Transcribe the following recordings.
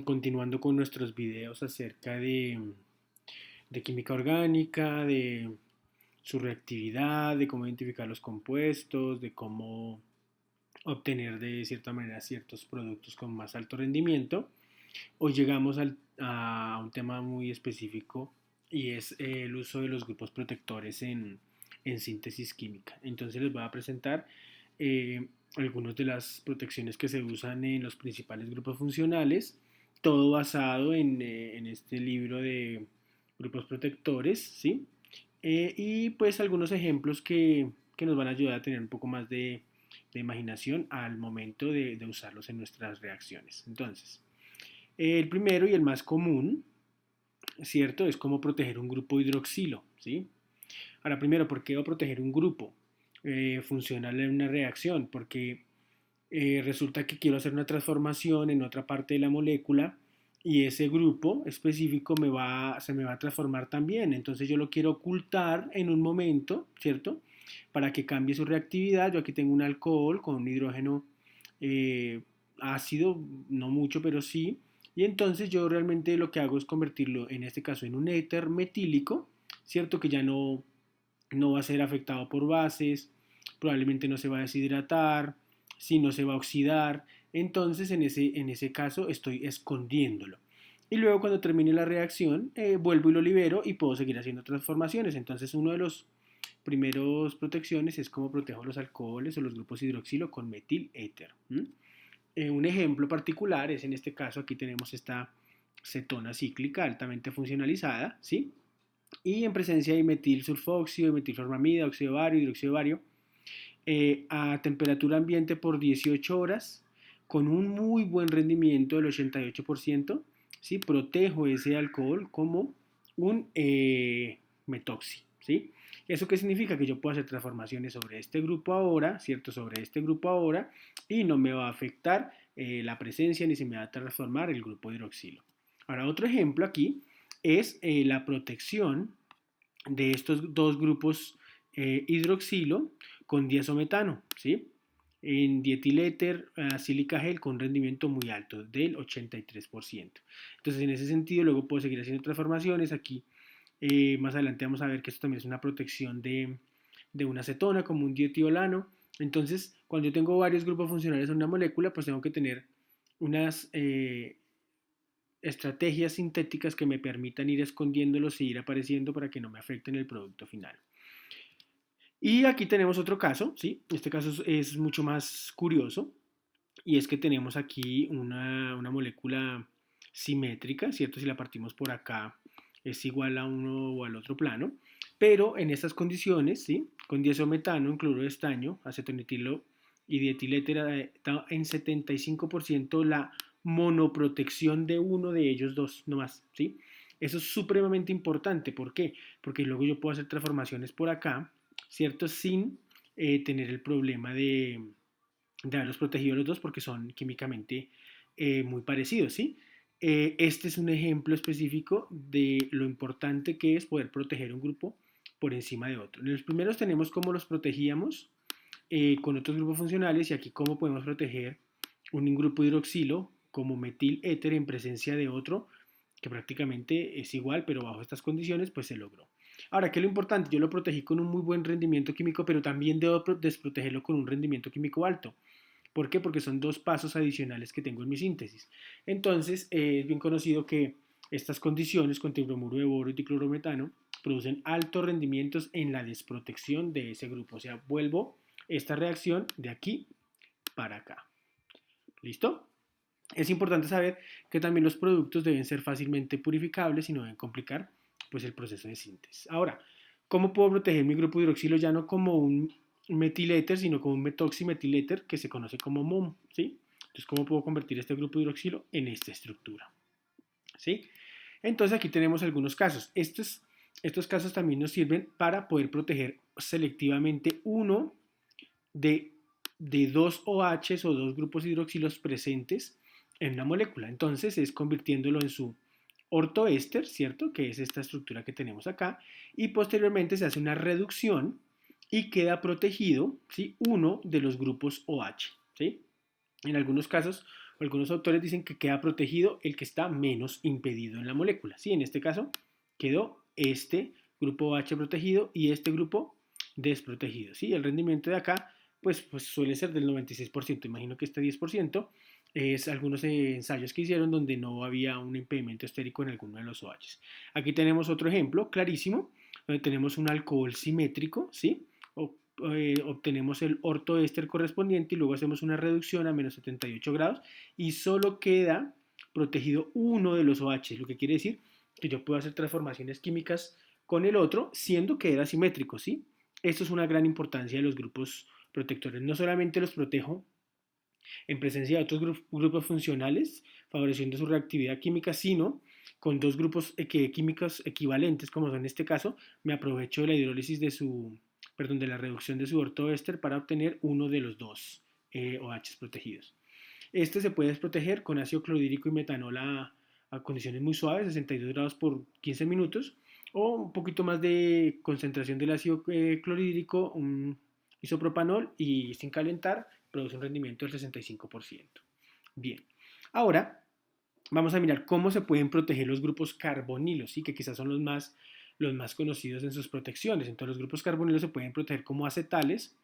Continuando con nuestros videos acerca de química orgánica, de su reactividad, de cómo identificar los compuestos, de cómo obtener de cierta manera ciertos productos con más alto rendimiento. Hoy llegamos a un tema muy específico y es el uso de los grupos protectores en síntesis química. Entonces les voy a presentar eh, algunas de las protecciones que se usan en los principales grupos funcionales, todo basado en este libro de grupos protectores, ¿sí? Y pues algunos ejemplos que nos van a ayudar a tener un poco más de imaginación al momento de usarlos en nuestras reacciones. Entonces, el primero y el más común, ¿cierto? Es cómo proteger un grupo hidroxilo, ¿sí? Ahora, primero, ¿por qué debo proteger un grupo funcional en una reacción? Porque resulta que quiero hacer una transformación en otra parte de la molécula y ese grupo específico se me va a transformar también. Entonces yo lo quiero ocultar en un momento, ¿cierto? Para que cambie su reactividad. Yo aquí tengo un alcohol con un hidrógeno eh, ácido, no mucho, pero sí. Y entonces yo realmente lo que hago es convertirlo, en este caso, en un éter metílico, ¿cierto? Que ya no va a ser afectado por bases, probablemente no se va a deshidratar, si no se va a oxidar. Entonces en ese caso estoy escondiéndolo. Y luego cuando termine la reacción, vuelvo y lo libero y puedo seguir haciendo transformaciones. Entonces uno de los primeros protecciones es cómo protejo los alcoholes o los grupos hidroxilo con metil éter. Un ejemplo particular es en este caso, aquí tenemos esta cetona cíclica altamente funcionalizada, ¿sí? Y en presencia de metil sulfóxido, metilformamida, óxido de bario, hidróxido de bario, a temperatura ambiente por 18 horas, con un muy buen rendimiento del 88%, ¿sí? Protejo ese alcohol como un metoxi, ¿sí? ¿Eso qué significa? Que yo puedo hacer transformaciones sobre este grupo ahora, ¿cierto? Sobre este grupo ahora, y no me va a afectar la presencia ni se me va a transformar el grupo hidroxilo. Ahora, otro ejemplo aquí es la protección de estos dos grupos hidroxilo con diazometano, ¿sí? En dietiléter, sílica gel con un rendimiento muy alto del 83%. Entonces, en ese sentido, luego puedo seguir haciendo transformaciones. Aquí, más adelante vamos a ver que esto también es una protección de una acetona como un dietiolano. Entonces, cuando yo tengo varios grupos funcionales en una molécula, pues tengo que tener unas estrategias sintéticas que me permitan ir escondiéndolos y ir apareciendo para que no me afecten el producto final. Y aquí tenemos otro caso, ¿sí? Este caso es mucho más curioso y es que tenemos aquí una molécula simétrica, ¿cierto? Si la partimos por acá es igual a uno o al otro plano, pero en estas condiciones, ¿sí? Con diazometano en cloruro de estaño, acetonitilo y dietiléter en 75% la monoprotección de uno de ellos dos, no más, ¿sí? Eso es supremamente importante. ¿Por qué? Porque luego yo puedo hacer transformaciones por acá, ¿cierto? Sin tener el problema de haberlos protegido los dos porque son químicamente muy parecidos, ¿sí? Este es un ejemplo específico de lo importante que es poder proteger un grupo por encima de otro. En los primeros tenemos cómo los protegíamos con otros grupos funcionales y aquí cómo podemos proteger un grupo hidroxilo como metil éter en presencia de otro que prácticamente es igual, pero bajo estas condiciones pues se logró. Ahora, ¿qué es lo importante? Yo lo protegí con un muy buen rendimiento químico, pero también debo desprotegerlo con un rendimiento químico alto. ¿Por qué? Porque son dos pasos adicionales que tengo en mi síntesis. Entonces, es bien conocido que estas condiciones con tebromuro de boro y diclorometano producen altos rendimientos en la desprotección de ese grupo. O sea, vuelvo esta reacción de aquí para acá. ¿Listo? Es importante saber que también los productos deben ser fácilmente purificables y no deben complicar pues, el proceso de síntesis. Ahora, ¿cómo puedo proteger mi grupo hidroxilo ya no como un metiléter, sino como un metoximetiléter que se conoce como MOM? ¿Sí? Entonces, ¿cómo puedo convertir este grupo hidroxilo en esta estructura? ¿Sí? Entonces, aquí tenemos algunos casos. Estos casos también nos sirven para poder proteger selectivamente uno de, de dos OHs o dos grupos hidroxilos presentes en una molécula. Entonces es convirtiéndolo en su ortoéster, ¿cierto? Que es esta estructura que tenemos acá. Y posteriormente se hace una reducción y queda protegido, ¿sí? Uno de los grupos OH, ¿sí? En algunos casos Algunos autores dicen que queda protegido el que está menos impedido en la molécula. ¿Sí? En este caso quedó este grupo H protegido y este grupo desprotegido. ¿Sí? El rendimiento de acá pues suele ser del 96%. Imagino que este 10% es algunos ensayos que hicieron donde no había un impedimento estérico en alguno de los OH. Aquí tenemos otro ejemplo clarísimo, donde tenemos un alcohol simétrico, ¿sí? Obtenemos el ortoéster correspondiente y luego hacemos una reducción a menos 78 grados y solo queda protegido uno de los OH, lo que quiere decir que yo puedo hacer transformaciones químicas con el otro, siendo que era simétrico, ¿sí? Esto es una gran importancia de los grupos protectores. No solamente los protejo en presencia de otros grupos funcionales, favoreciendo su reactividad química, sino con dos grupos químicos equivalentes, como son en este caso, me aprovecho de la hidrólisis de la reducción de su ortoéster para obtener uno de los dos OH protegidos. Este se puede desproteger con ácido clorhídrico y metanol a condiciones muy suaves, 62 grados por 15 minutos, o un poquito más de concentración del ácido clorhídrico, un isopropanol, y sin calentar produce un rendimiento del 65%. Bien, ahora vamos a mirar cómo se pueden proteger los grupos carbonilos, ¿sí? Que quizás son los más conocidos en sus protecciones. Entonces los grupos carbonilos se pueden proteger como acetales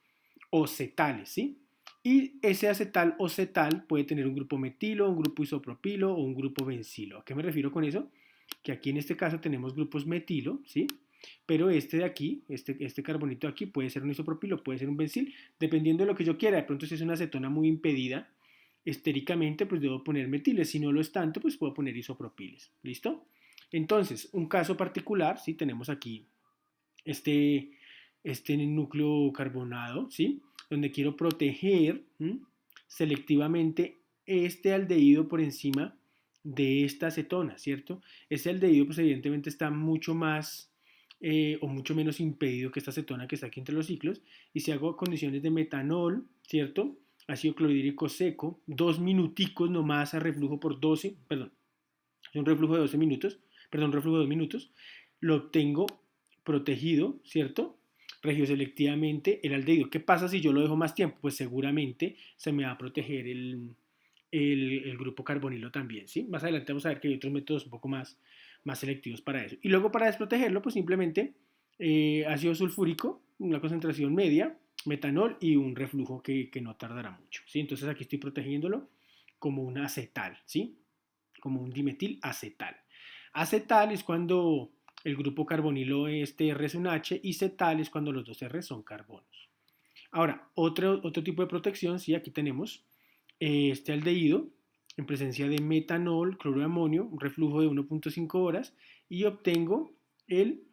o cetales, ¿sí? Y ese acetal o cetal puede tener un grupo metilo, un grupo isopropilo o un grupo bencilo. ¿A qué me refiero con eso? Que aquí en este caso tenemos grupos metilo, ¿sí? Pero este de aquí, este carbonito de aquí puede ser un isopropilo, puede ser un bencil, dependiendo de lo que yo quiera. De pronto si es una acetona muy impedida, estéricamente pues debo poner metiles. Si no lo es tanto, pues puedo poner isopropiles. ¿Listo? Entonces, un caso particular, ¿sí? Tenemos aquí este, este núcleo carbonado, ¿sí? Donde quiero proteger selectivamente este aldehído por encima de esta acetona, ¿cierto? Este aldehído pues evidentemente está mucho más o mucho menos impedido que esta acetona que está aquí entre los ciclos, y si hago condiciones de metanol, ¿cierto? Ácido clorhídrico seco, 2 minuticos nomás a reflujo por 12, perdón, es un reflujo de 12 minutos, perdón, un reflujo de 2 minutos, lo obtengo protegido, ¿cierto? Regioselectivamente el aldehído. ¿Qué pasa si yo lo dejo más tiempo? Pues seguramente se me va a proteger el grupo carbonilo también, ¿sí? Más adelante vamos a ver que hay otros métodos un poco más selectivos para eso. Y luego para desprotegerlo, pues simplemente ácido sulfúrico, una concentración media, metanol y un reflujo que no tardará mucho, ¿sí? Entonces aquí estoy protegiéndolo como un acetal, ¿sí? Como un dimetil acetal. Acetal es cuando el grupo carbonilo este R es un H y cetal es cuando los dos R son carbonos. Ahora, otro tipo de protección, sí, aquí tenemos este aldehído en presencia de metanol, cloro de amonio, un reflujo de 1.5 horas y obtengo el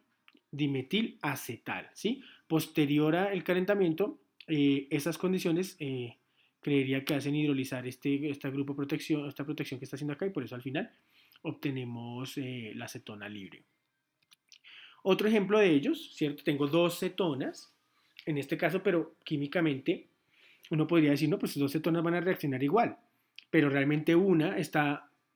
dimetil acetal, ¿sí? Posterior al calentamiento, esas condiciones creería que hacen hidrolizar esta grupo protección, esta protección que está haciendo acá, y por eso al final obtenemos la cetona libre. Otro ejemplo de ellos, ¿cierto? Tengo dos cetonas, en este caso, pero químicamente uno podría decir, no, pues dos cetonas van a reaccionar igual, pero realmente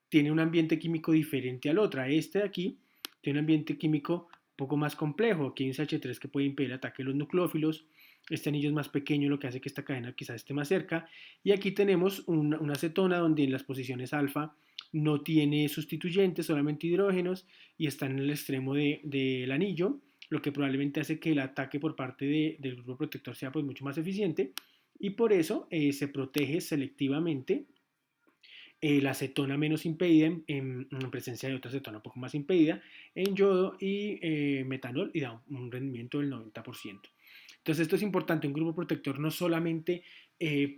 tiene un ambiente químico diferente al otro. Este de aquí tiene un ambiente químico un poco más complejo. Aquí hay un CH3 que puede impedir el ataque de los nucleófilos. Este anillo es más pequeño, lo que hace que esta cadena quizás esté más cerca. Y aquí tenemos una cetona donde en las posiciones alfa no tiene sustituyentes, solamente hidrógenos, y está en el extremo del anillo, lo que probablemente hace que el ataque por parte del grupo protector sea pues mucho más eficiente, y por eso se protege selectivamente la acetona menos impedida en presencia de otra acetona un poco más impedida en yodo y metanol, y da un rendimiento del 90%. Entonces esto es importante. Un grupo protector no solamente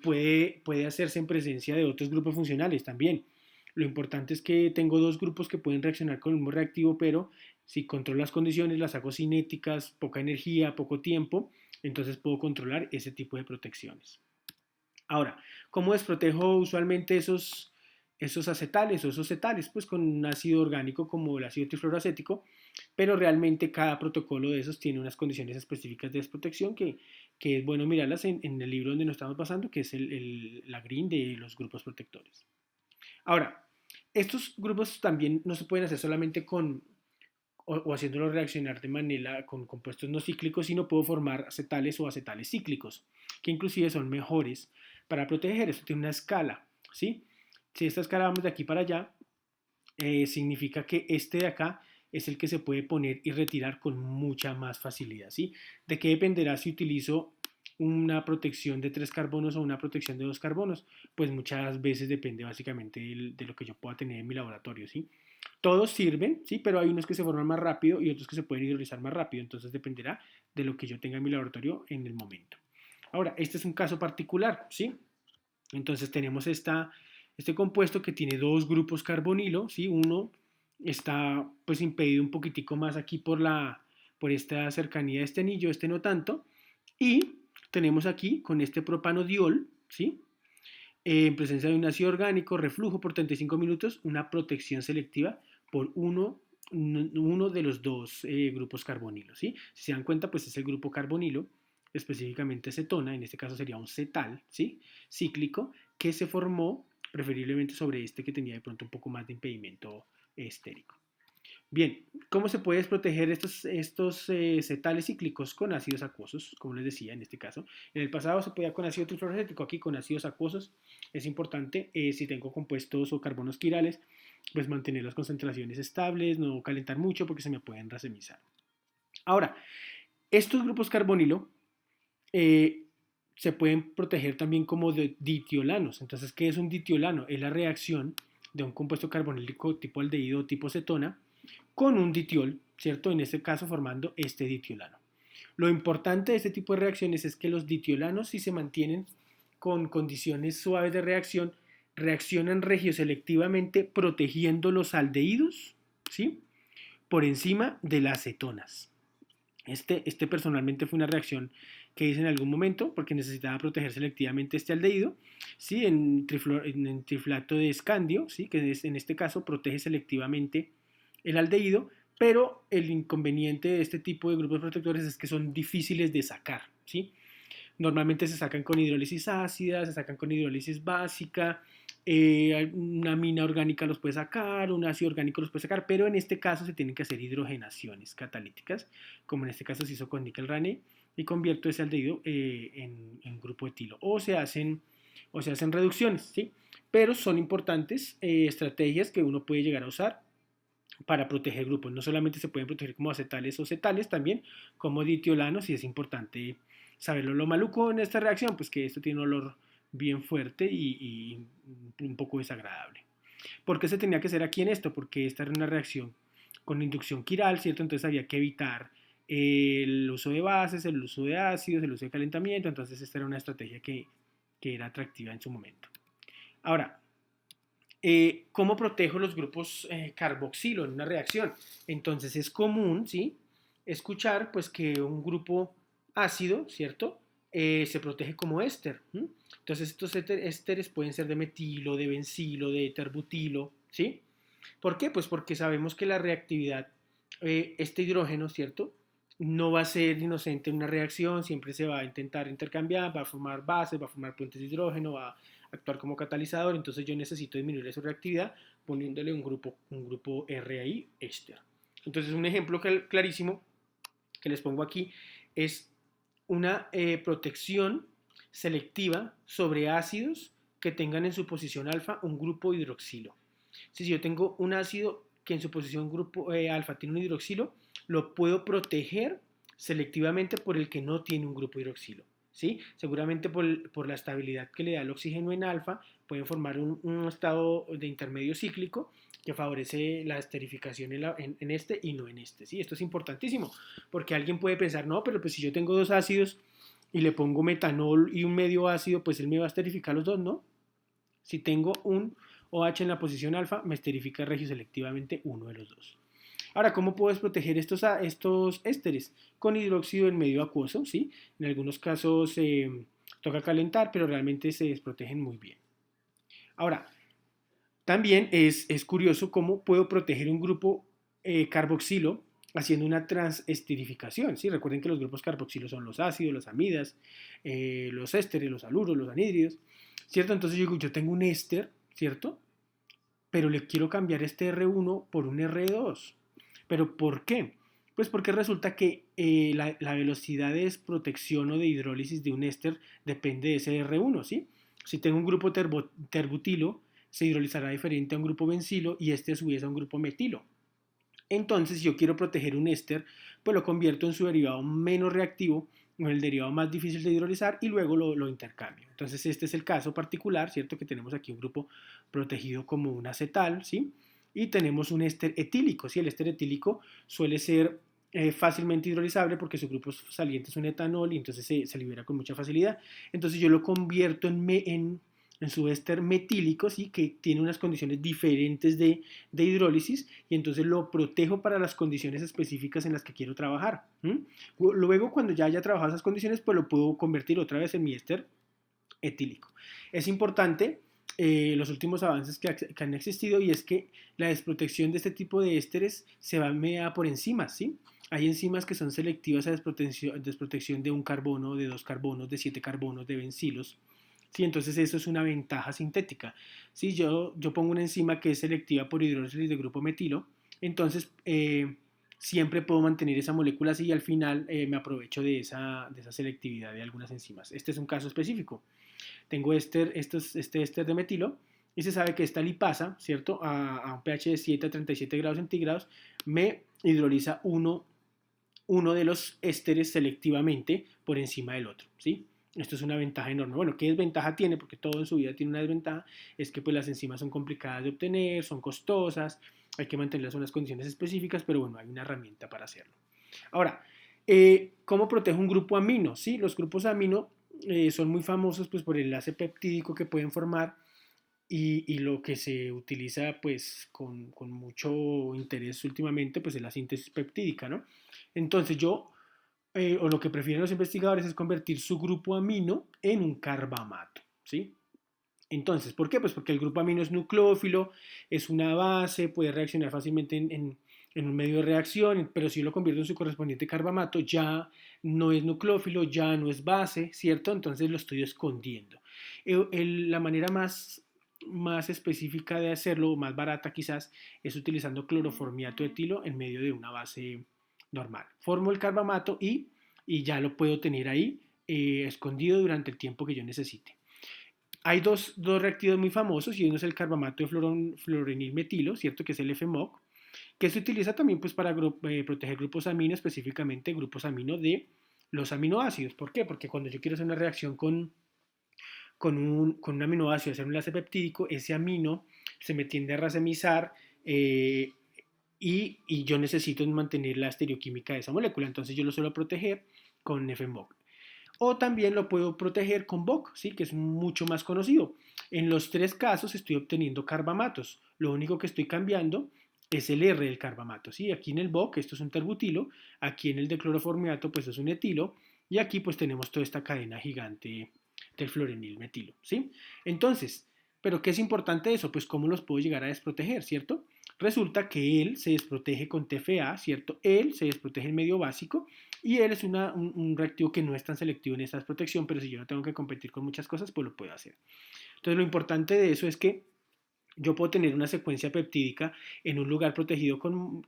puede hacerse en presencia de otros grupos funcionales también. Lo importante es que tengo dos grupos que pueden reaccionar con el mismo reactivo, pero si controlo las condiciones, las hago cinéticas, poca energía, poco tiempo, entonces puedo controlar ese tipo de protecciones. Ahora, ¿cómo desprotejo usualmente esos acetales o esos cetales? Pues con un ácido orgánico como el ácido trifluoroacético, pero realmente cada protocolo de esos tiene unas condiciones específicas de desprotección que es bueno mirarlas en el libro donde nos estamos basando, que es la GRIN de los grupos protectores. Ahora, estos grupos también no se pueden hacer solamente o haciéndolo reaccionar de manera con compuestos no cíclicos, sino puedo formar acetales o acetales cíclicos, que inclusive son mejores para proteger. Esto tiene una escala, ¿sí? Si esta escala vamos de aquí para allá, significa que este de acá es el que se puede poner y retirar con mucha más facilidad, ¿sí? ¿De qué dependerá si utilizo una protección de 3 carbonos o una protección de 2 carbonos? Pues muchas veces depende básicamente de lo que yo pueda tener en mi laboratorio, ¿sí? Todos sirven, ¿sí? Pero hay unos que se forman más rápido y otros que se pueden hidrolizar más rápido, entonces dependerá de lo que yo tenga en mi laboratorio en el momento. Ahora, este es un caso particular, ¿sí? Entonces tenemos este compuesto que tiene dos grupos carbonilo, ¿sí? Uno está pues impedido un poquitico más aquí por esta cercanía de este anillo, este no tanto. Y tenemos aquí con este propanodiol, ¿sí? En presencia de un ácido orgánico, reflujo por 35 minutos, una protección selectiva por uno de los dos grupos carbonilos, ¿sí? Si se dan cuenta, pues es el grupo carbonilo, específicamente cetona, en este caso sería un cetal, ¿sí? Cíclico, que se formó preferiblemente sobre este que tenía de pronto un poco más de impedimento estérico. Bien, ¿cómo se puede proteger estos cetales cíclicos? Con ácidos acuosos, como les decía en este caso. En el pasado se podía con ácido trifluoracético, aquí con ácidos acuosos. Es importante, si tengo compuestos o carbonos quirales, pues mantener las concentraciones estables, no calentar mucho porque se me pueden racemizar. Ahora, estos grupos carbonilo eh, se pueden proteger también como de ditiolanos. Entonces, ¿qué es un ditiolano? Es la reacción de un compuesto carbonílico tipo aldehído o tipo cetona con un ditiol, ¿cierto? En este caso formando este ditiolano. Lo importante de este tipo de reacciones es que los ditiolanos, si se mantienen con condiciones suaves de reacción, reaccionan regioselectivamente protegiendo los aldehídos, ¿sí? Por encima de las cetonas. Este personalmente fue una reacción que hice en algún momento porque necesitaba proteger selectivamente este aldehído, ¿sí? En triflato de escandio, ¿sí? Que es, en este caso protege selectivamente el aldehído, pero el inconveniente de este tipo de grupos protectores es que son difíciles de sacar, ¿sí? Normalmente se sacan con hidrólisis ácida, se sacan con hidrólisis básica, una mina orgánica los puede sacar, un ácido orgánico los puede sacar, pero en este caso se tienen que hacer hidrogenaciones catalíticas, como en este caso se hizo con níquel rané, y convierto ese aldehído en grupo etilo. O se hacen reducciones, ¿sí? Pero son importantes estrategias que uno puede llegar a usar para proteger grupos. No solamente se pueden proteger como acetales o cetales, también como ditiolanos, y es importante saberlo. Lo maluco en esta reacción, pues que esto tiene un olor bien fuerte y un poco desagradable. ¿Por qué se tenía que hacer aquí en esto? Porque esta era una reacción con inducción quiral, ¿cierto? Entonces había que evitar el uso de bases, el uso de ácidos, el uso de calentamiento, entonces esta era una estrategia que era atractiva en su momento. Ahora, ¿cómo protejo los grupos carboxilo en una reacción? Entonces es común, ¿sí? Escuchar pues que un grupo ácido, ¿cierto? Se protege como éster. ¿Sí? Entonces estos ésteres pueden ser de metilo, de bencilo, de terbutilo, ¿sí? ¿Por qué? Pues porque sabemos que la reactividad, este hidrógeno, ¿cierto? No va a ser inocente en una reacción, siempre se va a intentar intercambiar, va a formar bases, va a formar puentes de hidrógeno, va a actuar como catalizador, entonces yo necesito disminuir su reactividad poniéndole un grupo RI éster. Entonces un ejemplo clarísimo que les pongo aquí es una protección selectiva sobre ácidos que tengan en su posición alfa un grupo hidroxilo. Si yo tengo un ácido que en su posición grupo alfa tiene un hidroxilo, lo puedo proteger selectivamente por el que no tiene un grupo hidroxilo. ¿Sí? Seguramente por la estabilidad que le da el oxígeno en alfa, pueden formar un estado de intermedio cíclico que favorece la esterificación en este y no en este. ¿Sí? Esto es importantísimo, porque alguien puede pensar, no, pero pues si yo tengo dos ácidos y le pongo metanol y un medio ácido, pues él me va a esterificar los dos, ¿no? Si tengo un OH en la posición alfa, me esterifica regioselectivamente uno de los dos. Ahora, ¿cómo puedes proteger estos ésteres? Con hidróxido en medio acuoso, ¿sí? En algunos casos toca calentar, pero realmente se desprotegen muy bien. Ahora, también es curioso cómo puedo proteger un grupo carboxilo haciendo una transesterificación, ¿sí? Recuerden que los grupos carboxilo son los ácidos, los amidas, los ésteres, los aluros, los anhídridos, ¿cierto? Entonces yo tengo un éster, ¿cierto? Pero le quiero cambiar este R1 por un R2. ¿Pero por qué? Pues porque resulta que la velocidad de desprotección o de hidrólisis de un éster depende de ese R1, ¿sí? Si tengo un grupo terbutilo, se hidrolizará diferente a un grupo bencilo y este a su vez a un grupo metilo. Entonces, si yo quiero proteger un éster, pues lo convierto en su derivado menos reactivo o en el derivado más difícil de hidrolizar y luego lo intercambio. Entonces, este es el caso particular, ¿cierto? Que tenemos aquí un grupo protegido como un acetal, ¿sí? Y tenemos un éster etílico, ¿sí? El éster etílico suele ser fácilmente hidrolizable porque su grupo saliente es un etanol y entonces se libera con mucha facilidad. Entonces yo lo convierto en su éster metílico, ¿sí? Que tiene unas condiciones diferentes de hidrólisis y entonces lo protejo para las condiciones específicas en las que quiero trabajar. Luego, cuando ya haya trabajado esas condiciones, pues lo puedo convertir otra vez en mi éster etílico. Es importante los últimos avances que han existido y es que la desprotección de este tipo de ésteres se va mediada por enzimas, ¿sí? Hay enzimas que son selectivas a desprotección de un carbono, de dos carbonos, de 7 carbonos, de bencilos. Sí, entonces eso es una ventaja sintética. Si yo pongo una enzima que es selectiva por hidrólisis de grupo metilo, entonces siempre puedo mantener esa molécula así y al final me aprovecho de esa selectividad de algunas enzimas. Este es un caso específico. Tengo este éster de metilo y se sabe que esta lipasa, ¿cierto? A un pH de 7 a 37 grados centígrados me hidroliza uno de los ésteres selectivamente por encima del otro, ¿sí? Esto es una ventaja enorme. Bueno, ¿qué desventaja tiene? Porque todo en su vida tiene una desventaja. Es que pues las enzimas son complicadas de obtener, son costosas, hay que mantenerlas en unas condiciones específicas, pero bueno, hay una herramienta para hacerlo. Ahora, ¿cómo protejo un grupo amino? Sí, los grupos amino son muy famosos pues, por el enlace peptídico que pueden formar y lo que se utiliza pues con mucho interés últimamente pues es la síntesis peptídica, ¿no? Entonces o lo que prefieren los investigadores es convertir su grupo amino en un carbamato, ¿sí? Entonces, ¿por qué? Pues porque el grupo amino es nucleófilo, es una base, puede reaccionar fácilmente en un medio de reacción, pero si yo lo convierto en su correspondiente carbamato, ya no es nucleófilo, ya no es base, ¿cierto? Entonces lo estoy escondiendo. La manera más específica de hacerlo, más barata quizás, es utilizando cloroformiato de etilo en medio de una base normal. Formo el carbamato y ya lo puedo tener ahí escondido durante el tiempo que yo necesite. Hay dos reactivos muy famosos y uno es el carbamato de fluorenil metilo, ¿cierto? Que es el FMOC, que se utiliza también pues, para proteger grupos amino, específicamente grupos amino de los aminoácidos. ¿Por qué? Porque cuando yo quiero hacer una reacción con un aminoácido, hacer un enlace peptídico, ese amino se me tiende a racemizar y yo necesito mantener la estereoquímica de esa molécula. Entonces yo lo suelo proteger con FMOC. O también lo puedo proteger con BOC, ¿sí? Que es mucho más conocido. En los tres casos estoy obteniendo carbamatos. Lo único que estoy cambiando es el R del carbamato, ¿sí? Aquí en el BOC esto es un terbutilo, aquí en el de cloroformiato pues es un etilo y aquí pues tenemos toda esta cadena gigante del fluorenil metilo, ¿sí? Entonces, ¿pero qué es importante eso? Pues cómo los puedo llegar a desproteger, ¿cierto? Resulta que él se desprotege con TFA, ¿cierto? Él se desprotege en medio básico y él es un reactivo que no es tan selectivo en esta desprotección, pero si yo no tengo que competir con muchas cosas, pues lo puedo hacer. Entonces lo importante de eso es que yo puedo tener una secuencia peptídica en un lugar protegido con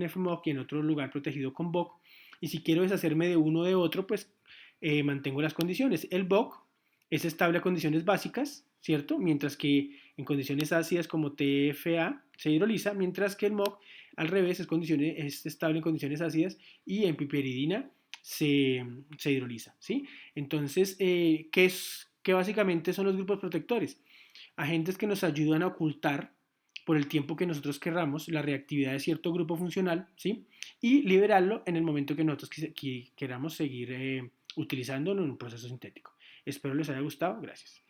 FMOC y en otro lugar protegido con BOC. Y si quiero deshacerme de uno o de otro, pues mantengo las condiciones. El BOC es estable a condiciones básicas, ¿cierto? Mientras que en condiciones ácidas como TFA se hidroliza, mientras que el MOC al revés es estable en condiciones ácidas y en piperidina se hidroliza, ¿sí? Entonces, ¿qué básicamente son los grupos protectores? Agentes que nos ayudan a ocultar por el tiempo que nosotros querramos la reactividad de cierto grupo funcional, ¿sí? Y liberarlo en el momento que nosotros queramos seguir utilizando en un proceso sintético. Espero les haya gustado. Gracias.